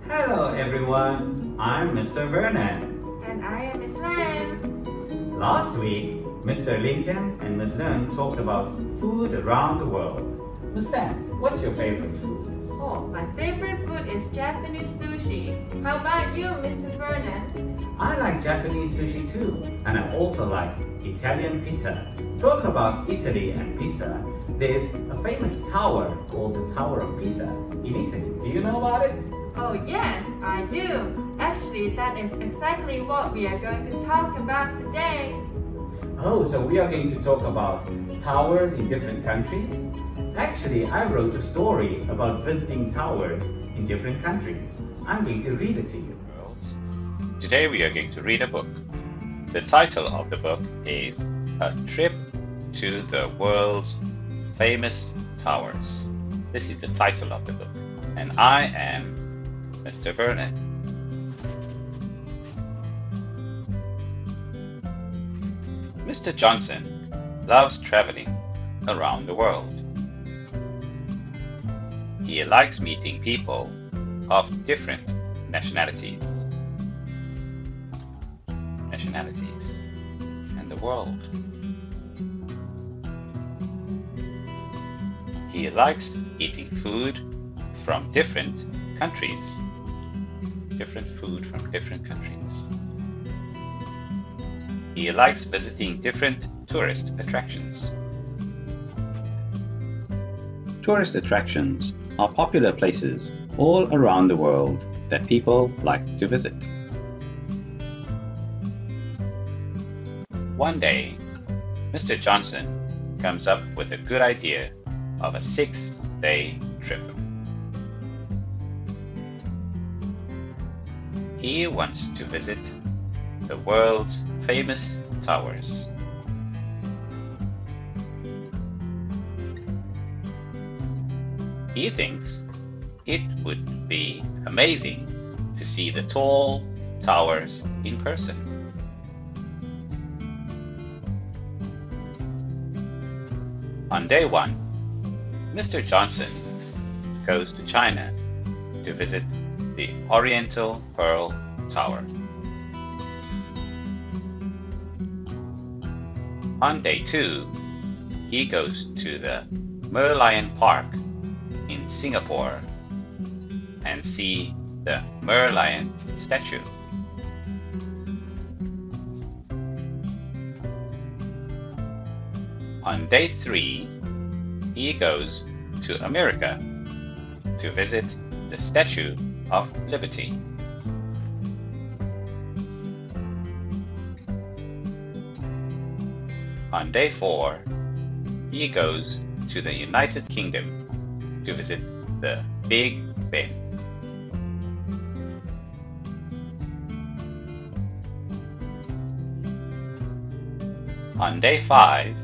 Hello everyone, I'm Mr. Vernon. And I am Miss Lam. Last week, Mr. Lincoln and Miss Lun talked about food around the world. Miss Lam, what's your favorite food? Oh, my favorite food is Japanese sushi. How about you, Mr. Vernon? I like Japanese sushi too, and I also like Italian pizza. Talk about Italy and pizza. There's a famous tower called the Tower of Pisa in Italy. Do you know about it? Oh yes, I do. Actually, that is exactly what we are going to talk about today. Oh, so we are going to talk about towers in different countries? Actually, I wrote a story about visiting towers in different countries. I'm going to read it to you. Today we are going to read a book. The title of the book is A Trip to the World's Famous Towers. This is the title of the book. And I am Mr. Vernon. Mr. Johnson loves traveling around the world. He likes meeting people of different nationalities and the world. He likes eating food from different countries. Different food from different countries. He likes visiting different tourist attractions. Tourist attractions are popular places all around the world that people like to visit. One day, Mr. Johnson comes up with a good idea of a 6-day trip. He wants to visit the world's famous towers. He thinks it would be amazing to see the tall towers in person. On day 1, Mr. Johnson goes to China to visit the Oriental Pearl Tower. On day 2, he goes to the Merlion Park in Singapore and see the Merlion statue. On day 3, he goes to America to visit the Statue of Liberty. On day 4, he goes to the United Kingdom to visit the Big Ben. On day 5,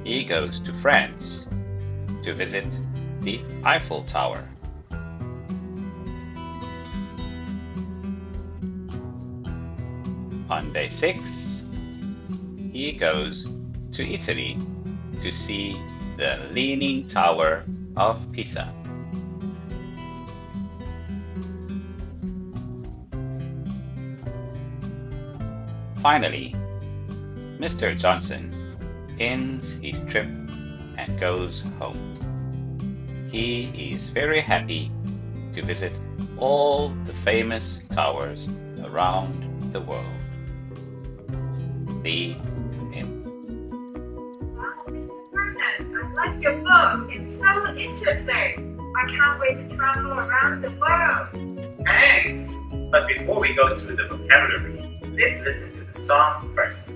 he goes to France to visit the Eiffel Tower. On day 6, he goes to Italy to see the Leaning Tower of Pisa. Finally, Mr. Johnson ends his trip and goes home. He is very happy to visit all the famous towers around the world. The end. Wow, Mr. Vernon, I like your book. It's so interesting. I can't wait to travel around the world. Thanks! But before we go through the vocabulary, let's listen to the song first.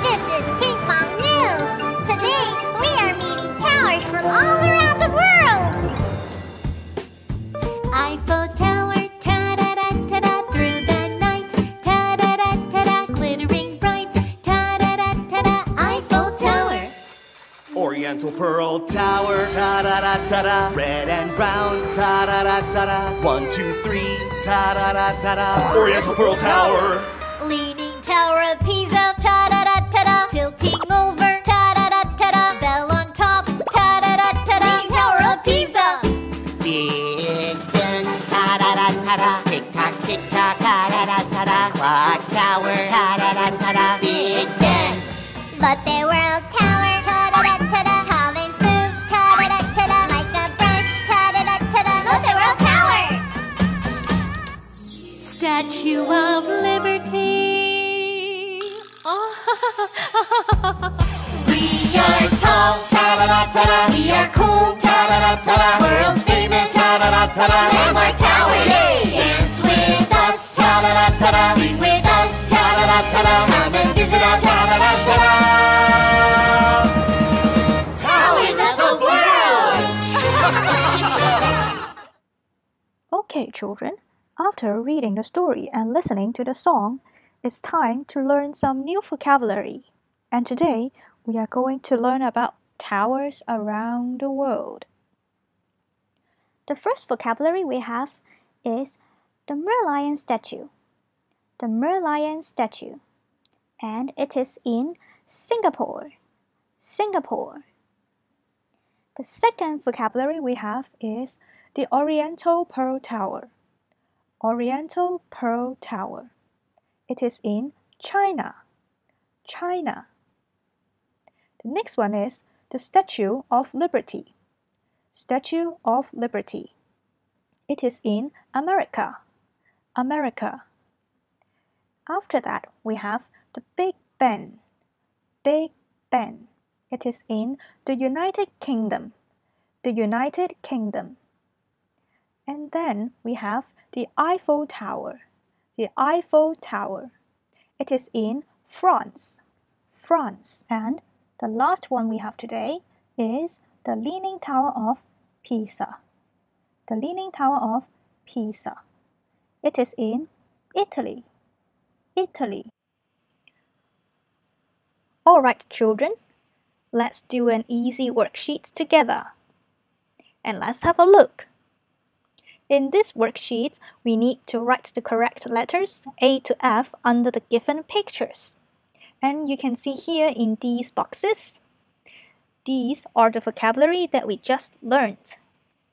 This is Ping Pong News. Today, we are meeting towers from all around the world. Eiffel Tower, ta-da-da-ta-da, through the night. Ta-da-da-ta-da, glittering bright. Ta-da-da-ta-da, Eiffel Tower. Oriental Pearl Tower, ta-da-da-ta-da. Red and brown, ta-da-da-ta-da. 1, 2, 3, ta-da-da-ta-da. Oriental Pearl Tower. Leaning Tower of Pisa, ta-da-da-ta-da. Tilting over, ta-da-da-ta-da. Bell on top, ta-da-da-ta-da. Leaning Tower of Pisa. Lotte World Tower, ta-da-da-ta-da. Tall and smooth, ta-da-da-ta-da. Like a brush, ta-da-da-ta-da. Lotte World Tower. Statue of Liberty. We are tall, ta-da-da-ta-da. We are cool, ta-da-da-ta-da. World's famous, ta-da-da-ta-da. Landmark Tower, yay! Dance with us, ta-da-da-ta-da. Sing with us, ta-da-da-ta-da. Come and visit us, ta-da-da-ta-da. Towers of the world! Okay, children, after reading the story and listening to the song, it's time to learn some new vocabulary. And today, we are going to learn about towers around the world. The first vocabulary we have is the Merlion statue. The Merlion statue. And it is in Singapore. Singapore. The second vocabulary we have is the Oriental Pearl Tower. Oriental Pearl Tower. It is in China. China. The next one is the Statue of Liberty. Statue of Liberty. It is in America. America. After that, we have the Big Ben. Big Ben. It is in the United Kingdom. The United Kingdom. And then we have the Eiffel Tower. The Eiffel Tower. It is in France. France. And the last one we have today is the Leaning Tower of Pisa. The Leaning Tower of Pisa. It is in Italy. Italy. Alright, children, let's do an easy worksheet together. And let's have a look. In this worksheet, we need to write the correct letters A to F under the given pictures. And you can see here in these boxes, these are the vocabulary that we just learned.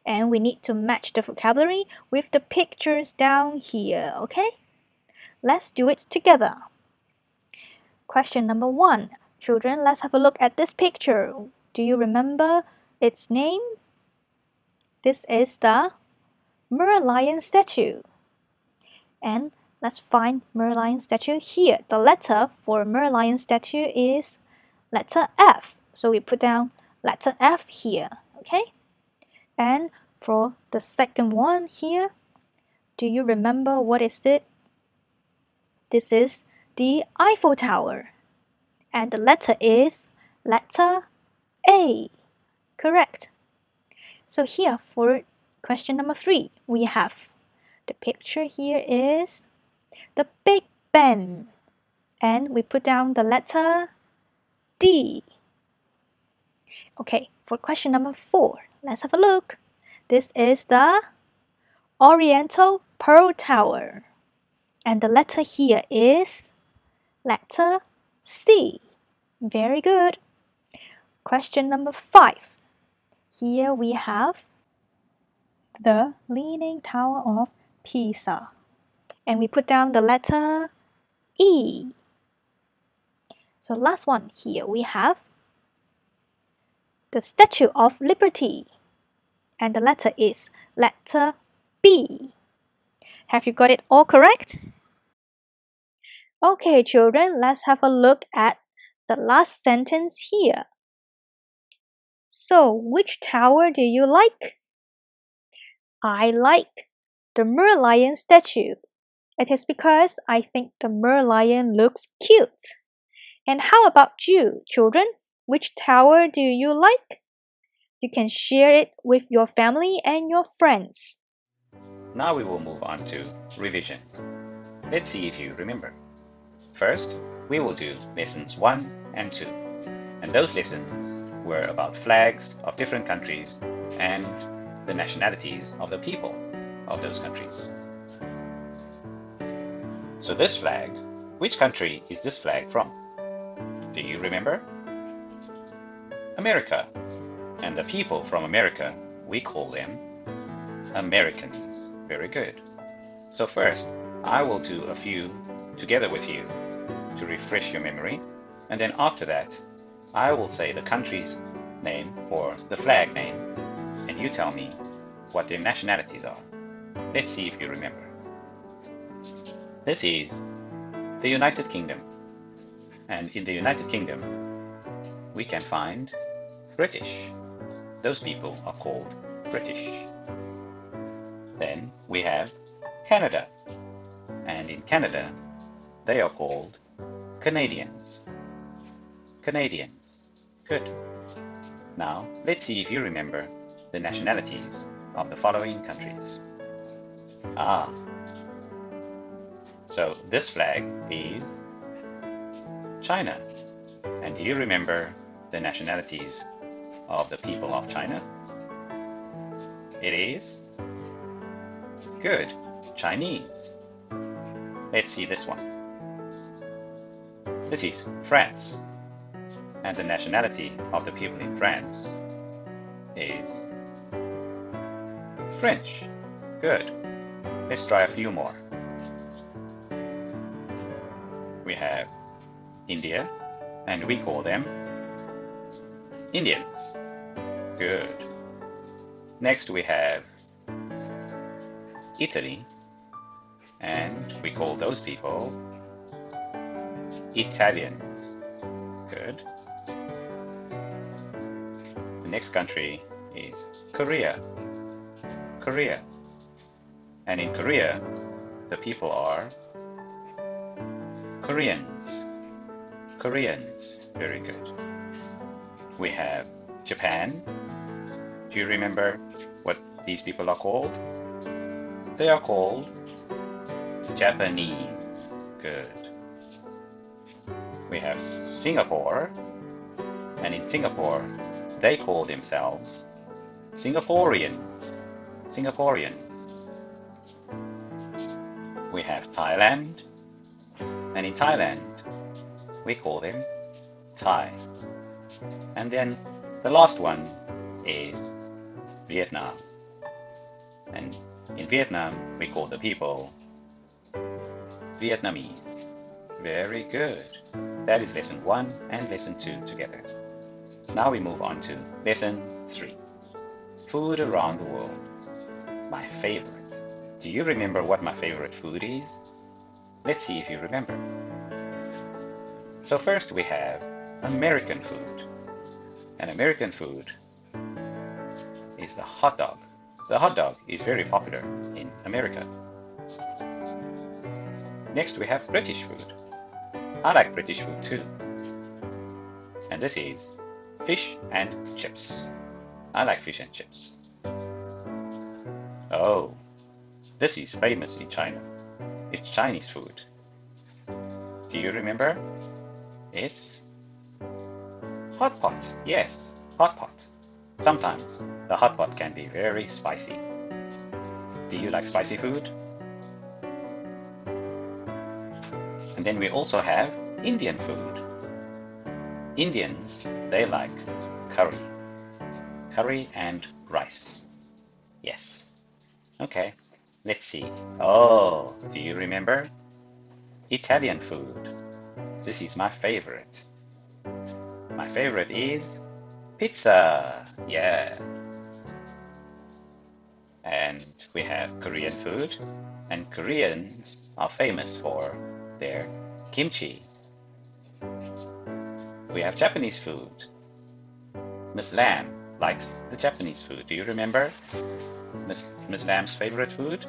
And we need to match the vocabulary with the pictures down here, okay? Let's do it together. Question number 1. Children, let's have a look at this picture. Do you remember its name? This is the Merlion statue. And let's find Merlion statue here. The letter for Merlion statue is letter F. So we put down letter F here, okay? And for the second one here, do you remember what is it? This is the Eiffel Tower. And the letter is letter A. Correct. So here for question number 3, we have the picture here is the Big Ben. And we put down the letter D. Okay, for question number 4, let's have a look. This is the Oriental Pearl Tower. And the letter here is letter C. Very good. Question number 5. Here we have the Leaning Tower of Pisa. And we put down the letter E. So last one, here we have the Statue of Liberty. And the letter is letter B. Have you got it all correct? Okay, children, let's have a look at the last sentence here. So, which tower do you like? I like the Merlion statue. It is because I think the Merlion looks cute. And how about you, children? Which tower do you like? You can share it with your family and your friends. Now we will move on to revision. Let's see if you remember. First, we will do lessons 1 and 2. And those lessons were about flags of different countries and the nationalities of the people of those countries. So this flag, which country is this flag from? Do you remember? America. And the people from America, we call them Americans. Very good. So first, I will do a few together with you to refresh your memory, and then after that, I will say the country's name or the flag name, and you tell me what their nationalities are. Let's see if you remember. This is the United Kingdom, and in the United Kingdom we can find British. Those people are called British. Then we have Canada, and in Canada they are called Canadians. Canadians. Good. Now let's see if you remember the nationalities of the following countries. So this flag is China. And do you remember the nationalities of the people of China? It is good, Chinese. Let's see this one. This is France. And the nationality of the people in France is French. Good. Let's try a few more. We have India, and we call them Indians. Good. Next we have Italy, and we call those people Italians. Good. The next country is Korea. Korea. And in Korea, the people are Koreans. Koreans. Very good. We have Japan. Do you remember what these people are called? They are called Japanese. Good. We have Singapore. And in Singapore, they call themselves Singaporeans. Singaporeans. We have Thailand. And in Thailand, we call them Thai. And then the last one is Vietnam. And in Vietnam, we call the people Vietnamese. Very good. That is lesson 1 and lesson 2 together. Now we move on to lesson 3. Food around the world. My favorite. Do you remember what my favorite food is? Let's see if you remember. So first we have American food. And American food is the hot dog. The hot dog is very popular in America. Next we have British food. I like British food too. And this is fish and chips. I like fish and chips. Oh, this is famous in China. It's Chinese food. Do you remember? It's hot pot. Yes, hot pot. Sometimes the hot pot can be very spicy. Do you like spicy food? And then we also have Indian food. Indians, they like curry. Curry and rice. Yes. Okay, let's see. Oh, do you remember? Italian food. This is my favorite. My favorite is pizza. Yeah. And we have Korean food. And Koreans are famous for their kimchi. We have Japanese food. Miss Lam likes the Japanese food. Do you remember Miss Lam's favorite food?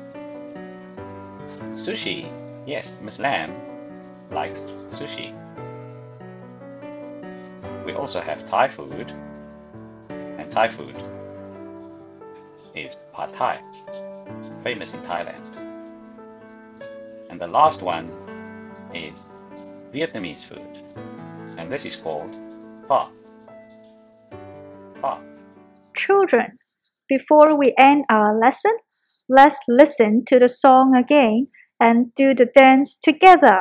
Sushi. Yes, Miss Lam likes sushi. We also have Thai food. And Thai food is pad Thai, famous in Thailand. And the last one is Vietnamese food. And this is called pho. Pho. Children, before we end our lesson, let's listen to the song again and do the dance together.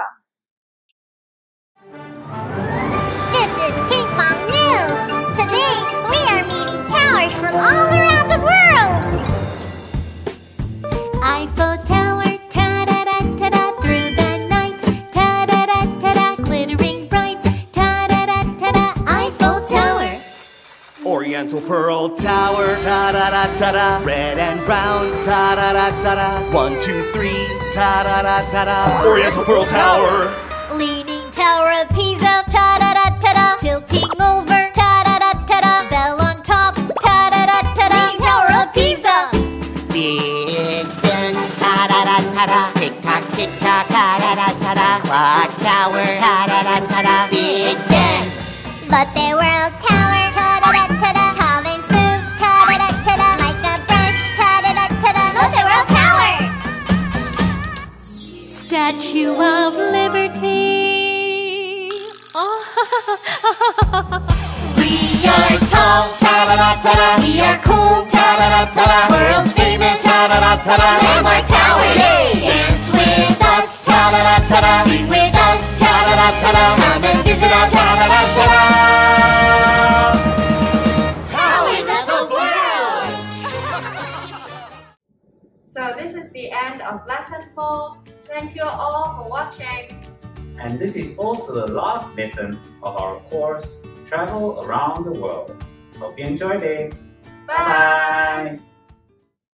This is Ping Pong News. Today we are meeting towers from all around the world. Eiffel Tower, ta-da-da-ta-da, through the night, ta-da-da-ta-da, glittering bright, ta-da-da-ta-da, Eiffel Oriental Pearl Tower, ta-da-da-ta-da. Red and brown, ta-da-da-ta-da. 1, 2, 3, ta-da-da-ta-da. Oriental Pearl Tower. Leaning Tower of Pisa, ta-da-da-ta-da. Tilting over, ta-da-da-ta-da. Bell on top, ta-da-da-ta-da. Leaning Tower of Pisa. Big Ben, ta-da-da-ta-da. Tick-tock, tick-tock, ta-da-da-ta-da. Clock Tower, ta-da-da-ta-da. Big Ben. Lotte World Tower, ta-da-da-ta-da. Tall and smooth, ta-da-da-ta-da. Like a brush, ta-da-da-ta-da. Lotte World Tower. Statue of Liberty. We are tall, ta-da-da-ta-da. We are cool, ta-da-da-ta-da. World's famous, ta-da-da-ta-da. Landmark Tower, yay! Dance with us, ta-da-da-ta-da. Sing with us, ta-da-da-ta-da. Come and visit us, ta-da-da-ta-da. Towers of the world! So this is the end of lesson 4. Thank you all for watching. And this is also the last lesson of our course, Travel Around the World. Hope you enjoyed it. Bye. Bye.